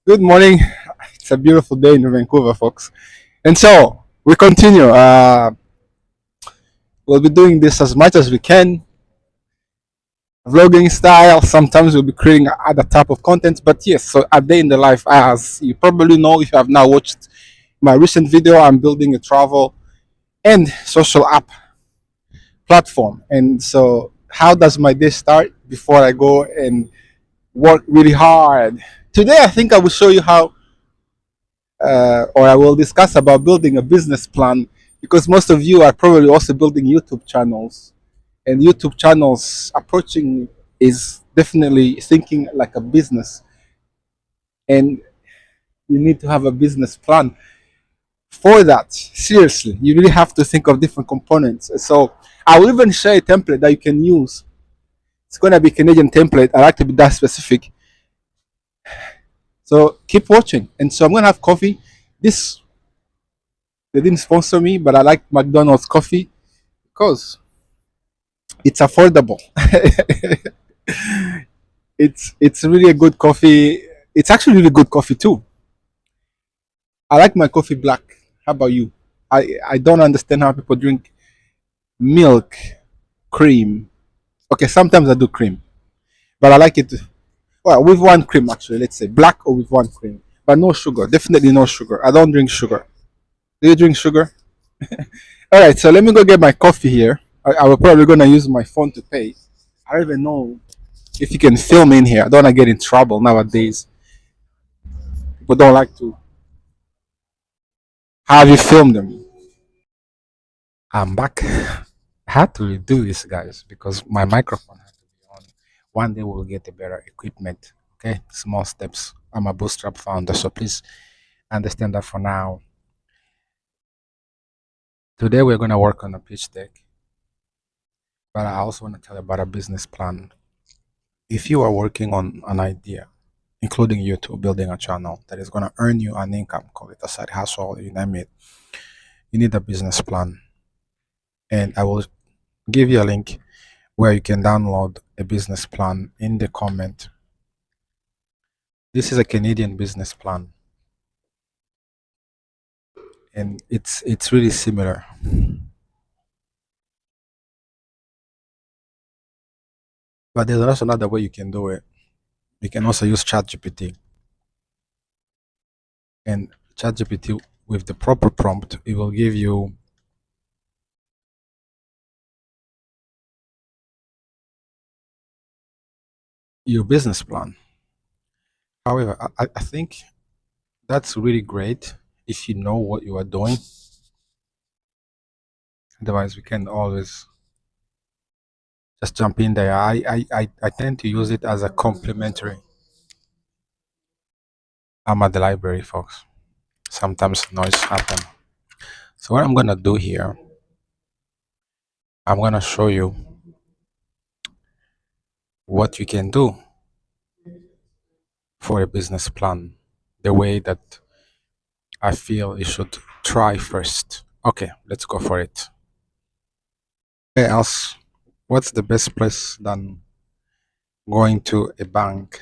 Good morning. It's a beautiful day in Vancouver, folks. And so we continue. We'll be doing this as much as we can, vlogging style. Sometimes we'll be creating other type of content. But yes, so a day in the life, as you probably know, if you have now watched my recent video, I'm building a travel and social app platform. And so, how does my day start before I go and work really hard? Today, I think I will show you how or I will discuss about building a business plan because most of you are probably also building YouTube channels, and YouTube channels approaching is definitely thinking like a business, and you need to have a business plan for that. Seriously, you really have to think of different components. So I will even share a template that you can use. It's gonna be Canadian template. I like to be that specific. So keep watching. And so I'm gonna have coffee. This they didn't sponsor me, but I like McDonald's coffee because it's affordable. It's really a good coffee. It's actually really good coffee too. I like my coffee black. How about you? I don't understand how people drink milk, cream. Okay, sometimes I do cream, but I like it well with one cream actually. Let's say black or with one cream, but no sugar. Definitely no sugar. I don't drink sugar. Do you drink sugar? All right, so let me go get my coffee here. I will probably gonna use my phone to pay. I don't even know if you can film in here. I don't wanna get in trouble nowadays. People don't like to have you film them. I'm back. I had to redo this, guys, because my microphone had to be on. One day we'll get a better equipment. Okay, small steps. I'm a bootstrap founder, so please understand that for now. Today we're gonna work on a pitch deck, but I also want to tell you about a business plan. If you are working on an idea, including YouTube, building a channel that is gonna earn you an income, call it a side hustle, you name it, you need a business plan. And I will give you a link where you can download a business plan in the comment. This is a Canadian business plan, and it's really similar. But there's also another way you can do it. You can also use ChatGPT, and ChatGPT with the proper prompt, it will give you your business plan. However, I think that's really great if you know what you are doing. Otherwise, we can always just jump in there. I tend to use it as a complementary. I'm at the library, folks. Sometimes noise happen. So what I'm gonna do here, I'm gonna show you what you can do for a business plan, the way that I feel you should try first. Okay, let's go for it. Okay, else, what's the best place than going to a bank?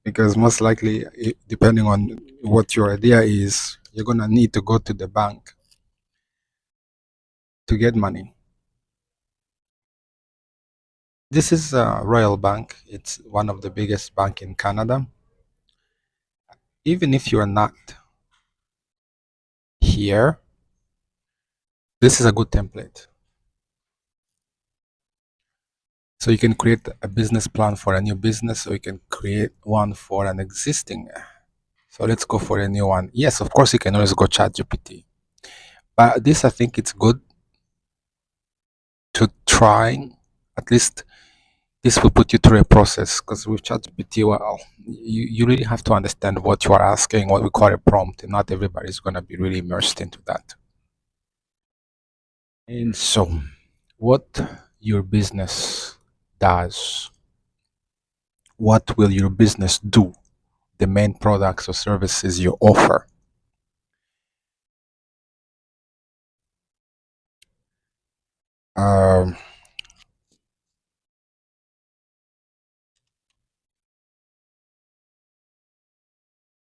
Because most likely, depending on what your idea is, you're gonna need to go to the bank to get money. This is Royal Bank. It's one of the biggest bank in Canada. Even if you are not here, this is a good template. So you can create a business plan for a new business, or you can create one for an existing. So let's go for a new one. Yes, of course, you can always go ChatGPT. But this, I think it's good to try. At least this will put you through a process, because with ChatGPT, well, you really have to understand what you are asking, what we call a prompt, and not everybody's going to be really immersed into that. And so, what your business does, what will your business do, the main products or services you offer. Um,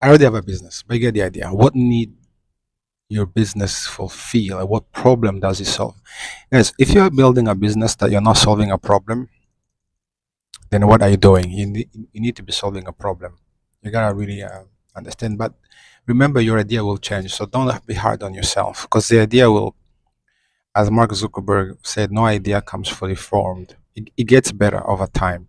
I already have a business, but you get the idea. What need your business fulfill? And what problem does it solve? Yes, if you're building a business that you're not solving a problem, then what are you doing? You need to be solving a problem. You gotta really understand. But remember, your idea will change, so don't be hard on yourself because the idea will, as Mark Zuckerberg said, no idea comes fully formed. It gets better over time.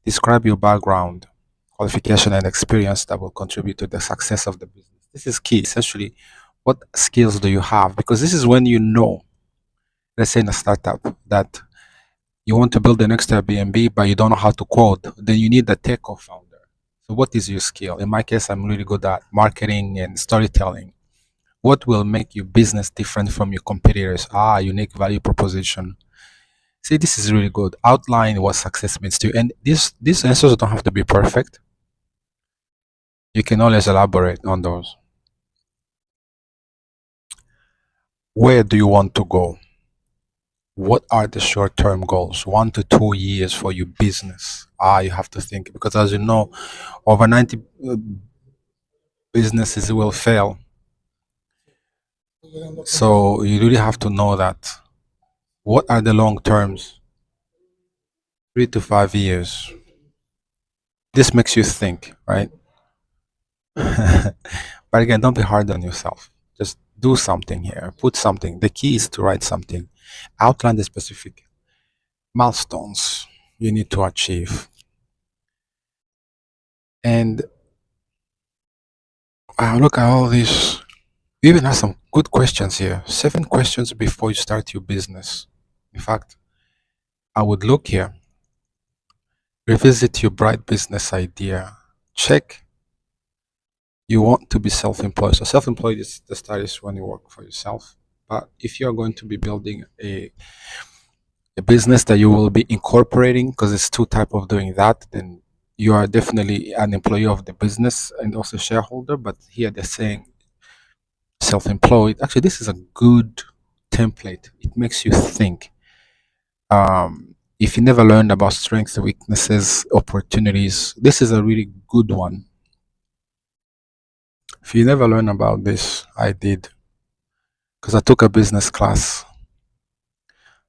Describe your background, qualification, and experience that will contribute to the success of the business. This is key. Essentially, what skills do you have? Because this is when you know, let's say in a startup, that you want to build the next Airbnb, but you don't know how to code. Then you need a tech co-founder. So, what is your skill? In my case, I'm really good at marketing and storytelling. What will make your business different from your competitors? Unique value proposition. See, this is really good. Outline what success means to you. And these answers don't have to be perfect. You can always elaborate on those. Where do you want to go? What are the short-term goals? 1 to 2 years for your business. You have to think because, as you know, over 90 businesses will fail. So you really have to know that. What are the long terms? 3 to 5 years. This makes you think, right? But again, don't be hard on yourself. Just do something here. Put something. The key is to write something. Outline the specific milestones you need to achieve. And look at all these. We even have some good questions here. 7 questions before you start your business. In fact, I would look here. Revisit your bright business idea. Check you want to be self-employed. So self-employed is the status when you work for yourself. But if you're going to be building a business that you will be incorporating, because it's two type of doing that, then you are definitely an employee of the business and also shareholder. But here they're saying self-employed. Actually, this is a good template. It makes you think. If you never learned about strengths, weaknesses, opportunities, this is a really good one. If you never learn about this, I did, because I took a business class.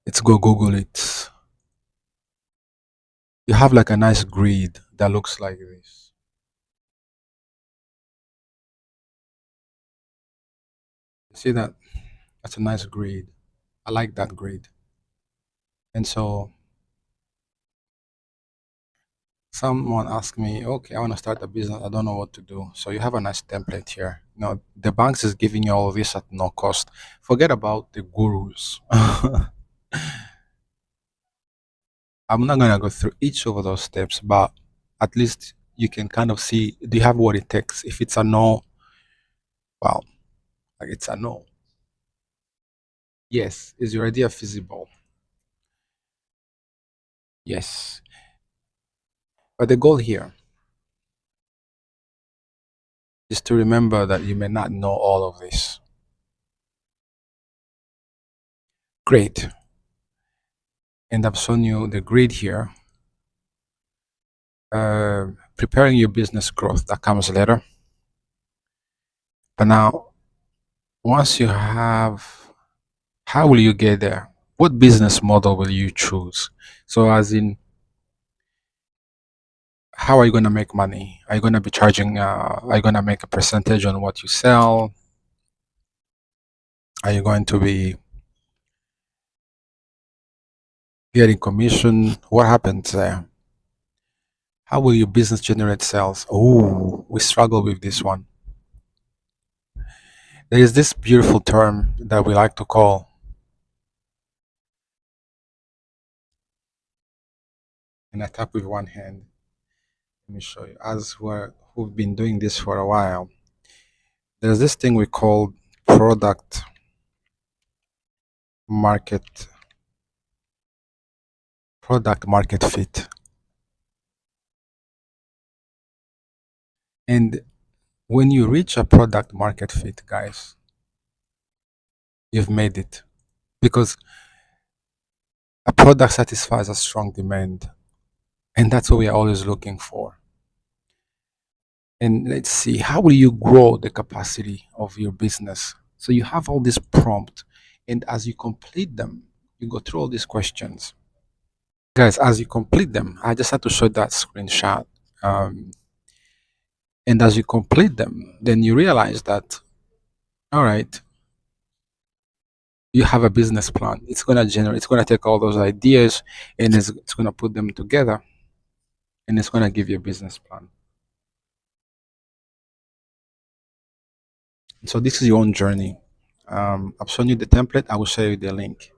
Let's go Google it. You have like a nice grid that looks like this. See that? That's a nice grid. I like that grid. And so someone asked me, okay, I want to start a business. I don't know what to do. So you have a nice template here. Now, the banks is giving you all this at no cost. Forget about the gurus. I'm not going to go through each of those steps, but at least you can kind of see, do you have what it takes? If it's a no, well, like it's a no. Yes. Is your idea feasible? Yes. But the goal here is to remember that you may not know all of this. Great. And I've shown you the grid here. Preparing your business growth, that comes later. But now, once you have, how will you get there? What business model will you choose? So, as in, how are you going to make money? Are you going to be charging, are you going to make a percentage on what you sell? Are you going to be getting commission? What happens there? How will your business generate sales? Oh, we struggle with this one. There is this beautiful term that we like to call, and I tap with one hand. Let me show you. Who've been doing this for a while, there's this thing we call product market fit. And when you reach a product market fit, guys, you've made it, because a product satisfies a strong demand, and that's what we are always looking for. And let's see, how will you grow the capacity of your business? So you have all these prompts, and as you complete them, you go through all these questions. Guys, as you complete them, I just had to show that screenshot. Um, and as you complete them, then you realize that, all right, you have a business plan. It's going to take all those ideas and it's going to put them together and it's going to give you a business plan. So this is your own journey. I've shown you the template. I will share you the link.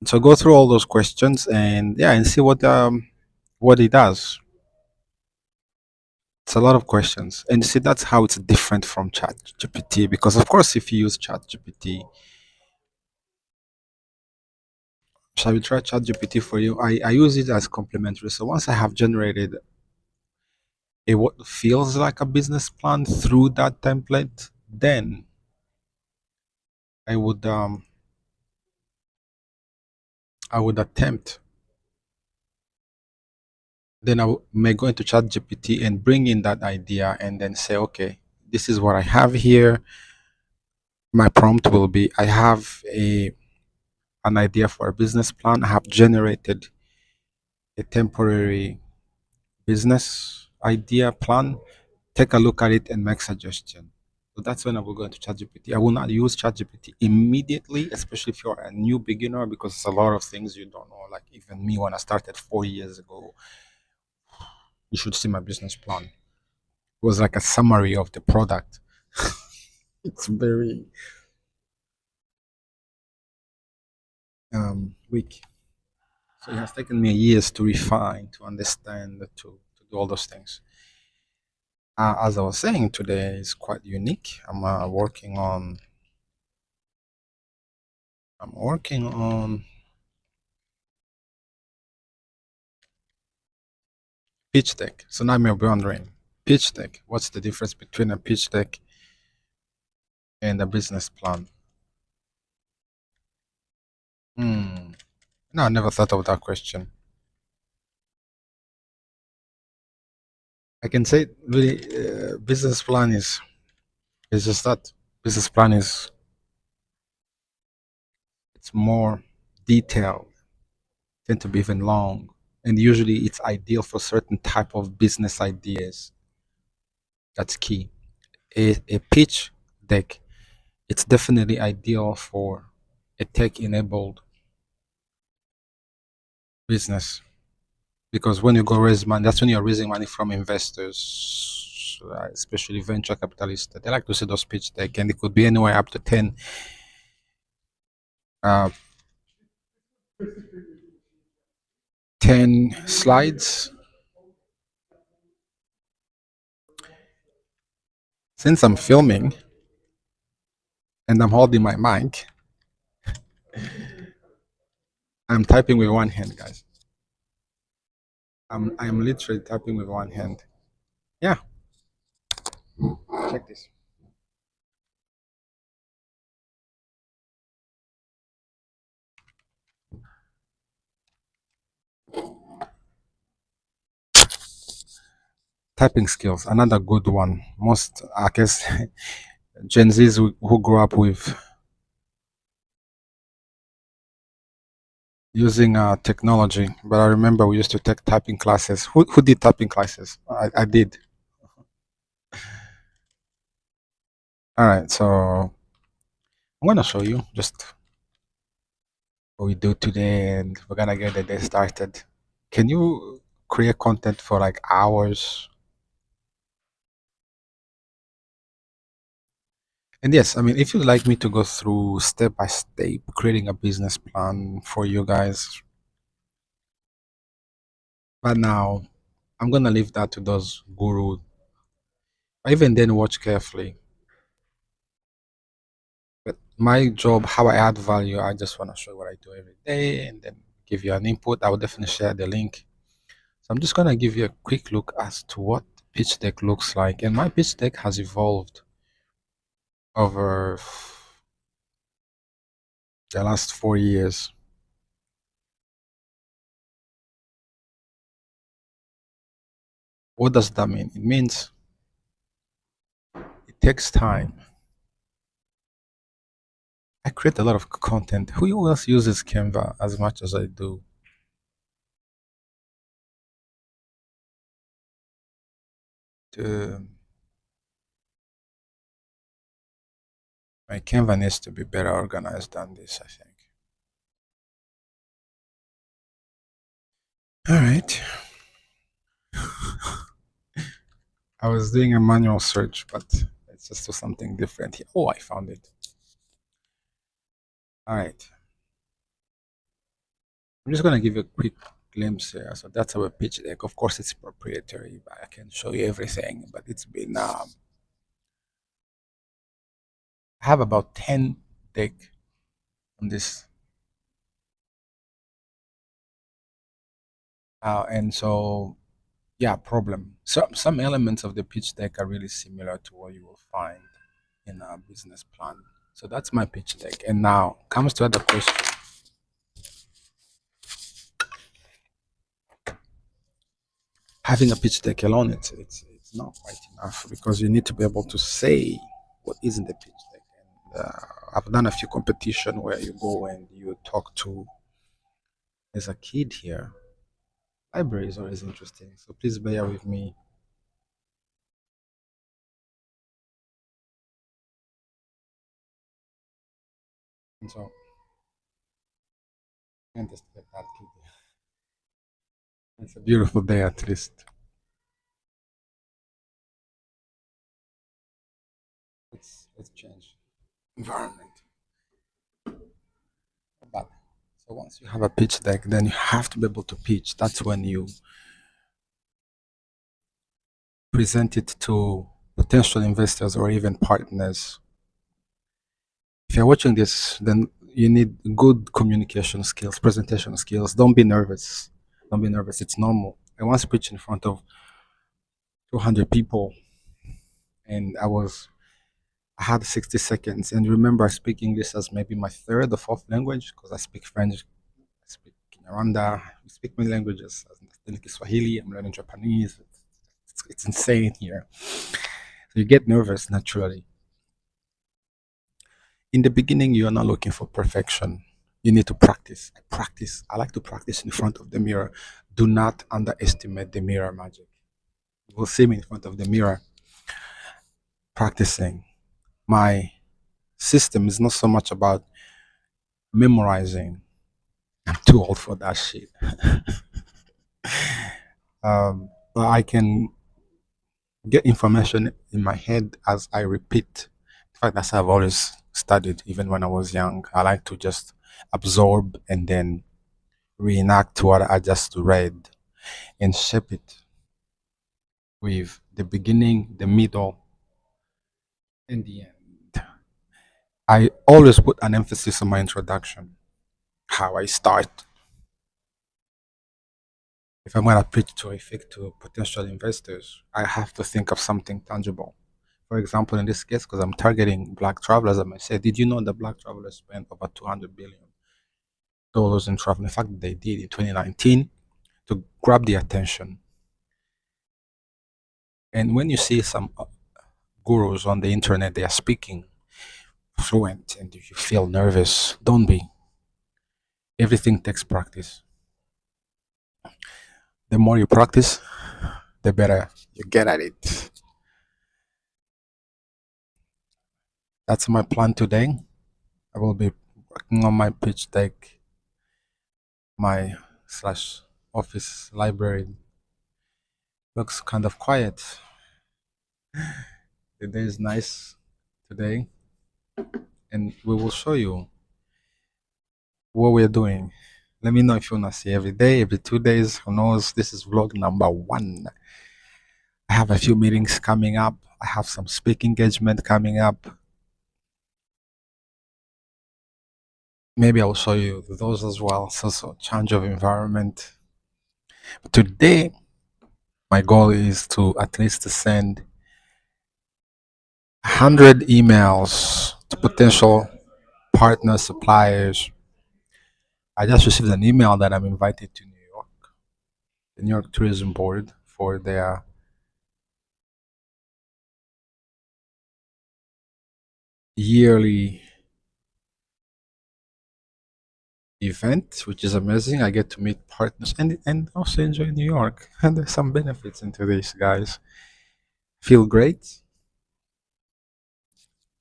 So go through all those questions and yeah, and see what it does. It's a lot of questions, and see that's how it's different from ChatGPT. Because of course, if you use ChatGPT, shall we try ChatGPT for you? I use it as complementary. So once I have generated a what feels like a business plan through that template, then I would um I would attempt. Then may go into ChatGPT and bring in that idea and then say, okay, this is what I have here. My prompt will be, I have a an idea for a business plan. I have generated a temporary business idea plan. Take a look at it and make suggestion. So that's when I will go into ChatGPT. I will not use ChatGPT immediately, especially if you're a new beginner, because it's a lot of things you don't know. Like even me, when I started 4 years ago, you should see my business plan. It was like a summary of the product. It's very weak. So it has taken me years to refine, to understand, to do all those things. As I was saying, today is quite unique. I'm working on pitch deck. So now you're wondering, pitch deck. What's the difference between a pitch deck and a business plan? Hmm. No, I never thought of that question. I can say really, business plan is just that. Business plan is it's more detailed, tend to be even long, and usually it's ideal for certain type of business ideas. That's key. A pitch deck, it's definitely ideal for a tech-enabled business because when you go raise money, that's when you're raising money from investors, especially venture capitalists. They like to see those pitch deck, and it could be anywhere up to uh, 10 slides. Since I'm filming and I'm holding my mic, I'm typing with one hand, guys. I'm literally typing with one hand. Yeah, check this. Typing skills, another good one. Most, I guess, Gen Zs who grew up with using technology, but I remember we used to take typing classes. Who did typing classes? I did. All right, so I'm gonna show you just what we do today, and we're gonna get the day started. Can you create content for like hours? And yes, I mean, if you'd like me to go through step by step creating a business plan for you guys, but now I'm gonna leave that to those gurus. Even then, watch carefully. But my job, how I add value, I just want to show what I do every day and then give you an input. I will definitely share the link. So I'm just gonna give you a quick look as to what pitch deck looks like. And my pitch deck has evolved over the last 4 years. What does that mean? It means Takes time. I create a lot of content. Who else uses Canva as much as I do? The, my Canva needs to be better organized than this, I think. All right. I was doing a manual search, but let's just do something different here. Oh, I found it. All right. I'm just going to give you a quick glimpse here. So that's our pitch deck. Of course, it's proprietary, but I can show you everything. But it's been, I have about 10 deck on this. And so, yeah, problem. So some elements of the pitch deck are really similar to what you will find in a business plan. So that's my pitch deck. And now comes to other question. Having a pitch deck alone, it's not quite enough because you need to be able to say what is in the pitch deck. And I've done a few competition where you go and you talk to. There's a kid here. Library is always interesting, so please bear with me. And so, can't just get that kid. It's a beautiful day at least. Let's change environment. But so once you have a pitch deck, then you have to be able to pitch. That's when you present it to potential investors or even partners. If you're watching this, then you need good communication skills, presentation skills. Don't be nervous. Don't be nervous. It's normal. I once pitched in front of 200 people, and I had 60 seconds. And remember, I speak English as maybe my third or fourth language because I speak French, I speak Kinyarwanda, we speak many languages. I speak Swahili, I'm learning Japanese. It's insane here. So you get nervous naturally. In the beginning, you are not looking for perfection. You need to practice. I practice. I like to practice in front of the mirror. Do not underestimate the mirror magic. You will see me in front of the mirror practicing. My system is not so much about memorizing. I'm too old for that shit. But I can get information in my head as I repeat. In fact, that's how I've always studied, even when I was young. I like to just absorb and then reenact what I just read and shape it with the beginning, the middle, and the end. I always put an emphasis on my introduction, how I start. If I'm going to pitch to a fake to potential investors, I have to think of something tangible. For example, in this case, because I'm targeting black travelers, I might say, did you know that black travelers spent over $200 billion in travel? In fact, they did in 2019 to grab the attention. And when you see some gurus on the internet, they are speaking fluent and if you feel nervous, don't be. Everything takes practice. The more you practice, the better you get at it. That's my plan today. I will be working on my pitch deck, my slash office library. Looks kind of quiet. The day is nice today, and we will show you what we're doing. Let me know if you wanna see every day, every 2 days. Who knows? This is vlog number 1. I have a few meetings coming up. I have some speak engagement coming up. Maybe I'll show you those as well. So change of environment. But today, my goal is to at least send 100 emails to potential partners, suppliers. I just received an email that I'm invited to New York, the New York Tourism Board, for their yearly event, which is amazing. I get to meet partners and also enjoy New York. And there's some benefits into this, guys. Feel great,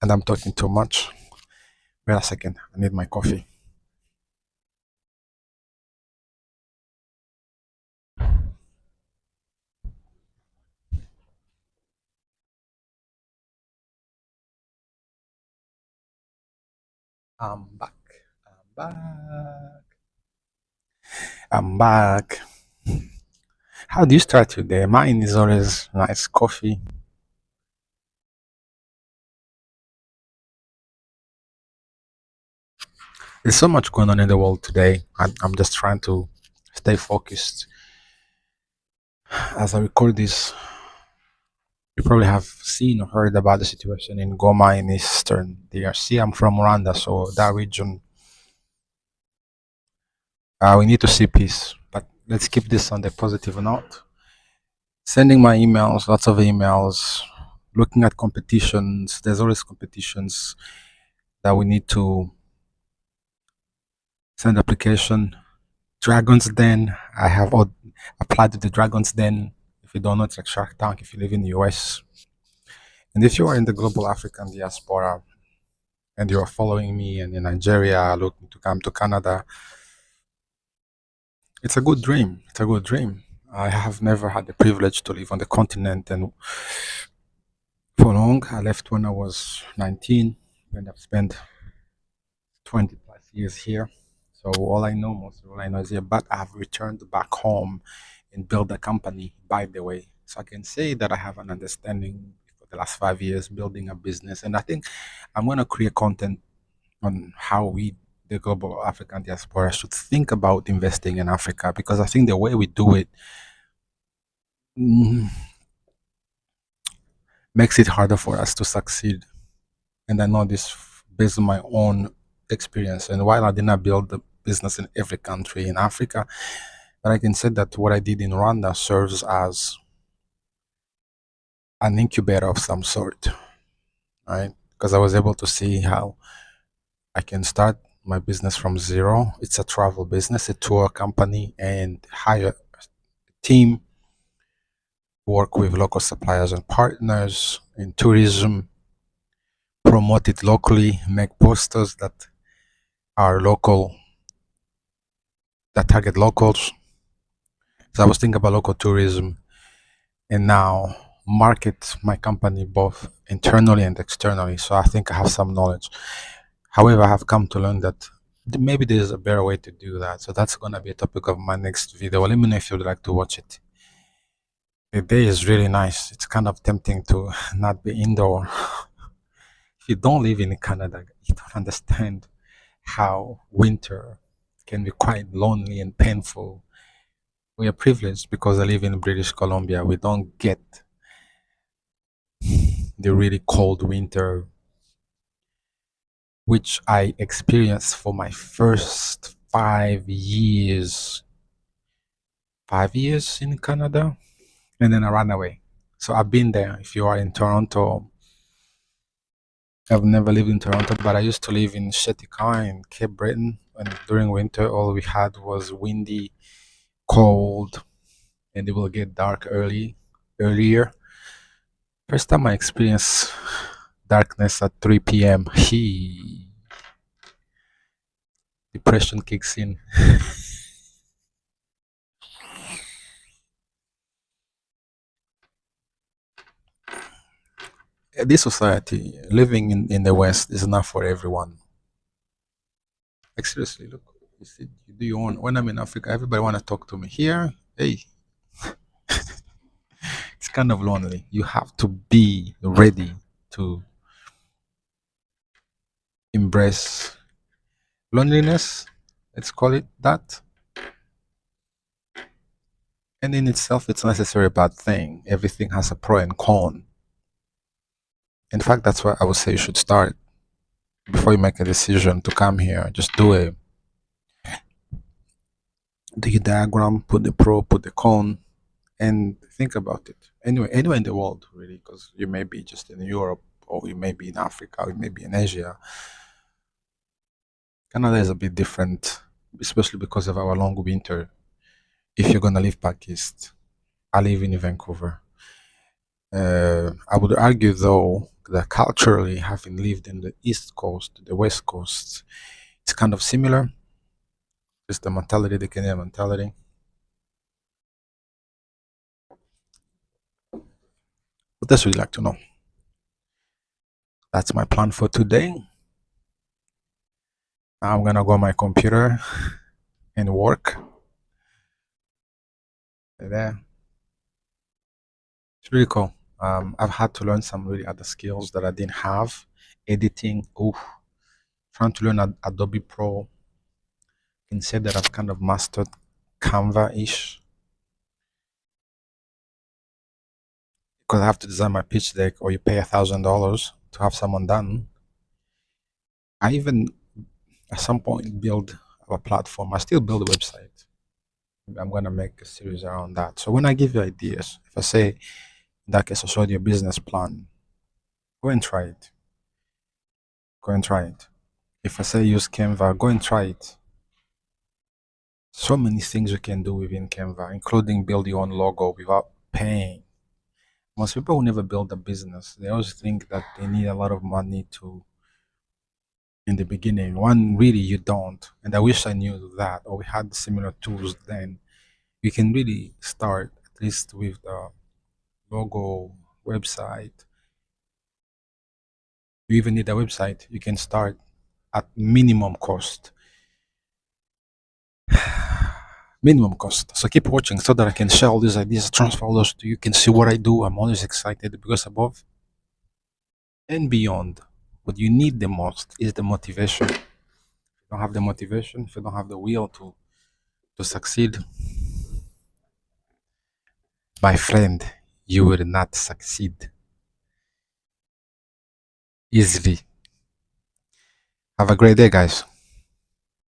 and I'm talking too much. Wait a second, I need my coffee. I'm back. I'm back. I'm back. How do you start your day? Mine is always nice coffee. There's so much going on in the world today. I'm just trying to stay focused. As I record this, you probably have seen or heard about the situation in Goma in eastern DRC. I'm from Rwanda, so that region, we need to see peace. But let's keep this on the positive note. Sending my emails, lots of emails, looking at competitions. There's always competitions that we need to send application. Dragon's Den. I have applied to the Dragon's Den. If you don't know, it's like Shark Tank if you live in the US. And if you are in the global African diaspora and you are following me and in Nigeria looking to come to Canada, it's a good dream. It's a good dream. I have never had the privilege to live on the continent and for long. I left when I was 19 and I've spent 20 plus years here. So most of all I know is here, but I've returned back home and built a company, by the way. So I can say that I have an understanding for the last 5 years building a business. And I think I'm going to create content on how we, the global African diaspora, should think about investing in Africa because I think the way we do it mm, makes it harder for us to succeed. And I know this based on my own experience. And while I did not build the business in every country in Africa, but I can say that what I did in Rwanda serves as an incubator of some sort, right? Because I was able to see how I can start my business from zero. It's a travel business, a tour company, and hire a team, work with local suppliers and partners in tourism, promote it locally, make posters that are local, that target locals. So I was thinking about local tourism and now market my company both internally and externally. So I think I have some knowledge. However, I have come to learn that maybe there's a better way to do that. So that's going to be a topic of my next video. Let me know if you'd like to watch it. The day is really nice. It's kind of tempting to not be indoor. If you don't live in Canada, you don't understand how winter can be quite lonely and painful. We are privileged because I live in British Columbia. We don't get the really cold winter, which I experienced for my first 5 years. 5 years in Canada, and then I ran away. So I've been there. If you are in Toronto, I've never lived in Toronto, but I used to live in Shetika in Cape Breton. And during winter, all we had was windy, cold, and it will get dark earlier. First time I experienced darkness at 3 p.m. Depression kicks in. This society, living in the West, is not for everyone. Like seriously, look, you see, you do your own. When I'm in Africa, everybody want to talk to me. Here, hey, it's kind of lonely. You have to be ready to embrace loneliness. Let's call it that. And in itself, it's not necessarily a bad thing. Everything has a pro and con. In fact, that's why I would say you should start before you make a decision to come here. Just do your diagram, put the pro, put the con, and think about it. Anyway, anywhere in the world, really, because you may be just in Europe or you may be in Africa, or you may be in Asia. Canada is a bit different, especially because of our long winter. If you're gonna live back east, I live in Vancouver. I would argue, though, that culturally, having lived in the East Coast, the West Coast, it's kind of similar. Just the mentality, the Canadian mentality. What else would you like to know? That's my plan for today. I'm gonna go on my computer and work. There. It's really cool. I've had to learn some really other skills that I didn't have. Editing. Oh, trying to learn Adobe Pro. I can say that I've kind of mastered Canva-ish. Because I have to design my pitch deck, or you pay $1,000 to have someone done. I even at some point build a platform. I still build a website. I'm gonna make a series around that. So when I give you ideas, if I say in that case I showed you a business plan, go and try it. Go and try it. If I say use Canva, go and try it. So many things you can do within Canva, including build your own logo without paying. Most people who never build a business, they always think that they need a lot of money to in the beginning. One, really you don't. And I wish I knew that, or we had similar tools then. You can really start at least with the logo, website. You even need a website. You can start at minimum cost. Minimum cost. So keep watching so that I can share all these ideas, transfer all those to you. You can see what I do. I'm always excited because above and beyond, what you need the most is the motivation. If you don't have the motivation, if you don't have the will to succeed, my friend, you will not succeed easily. Have a great day, guys.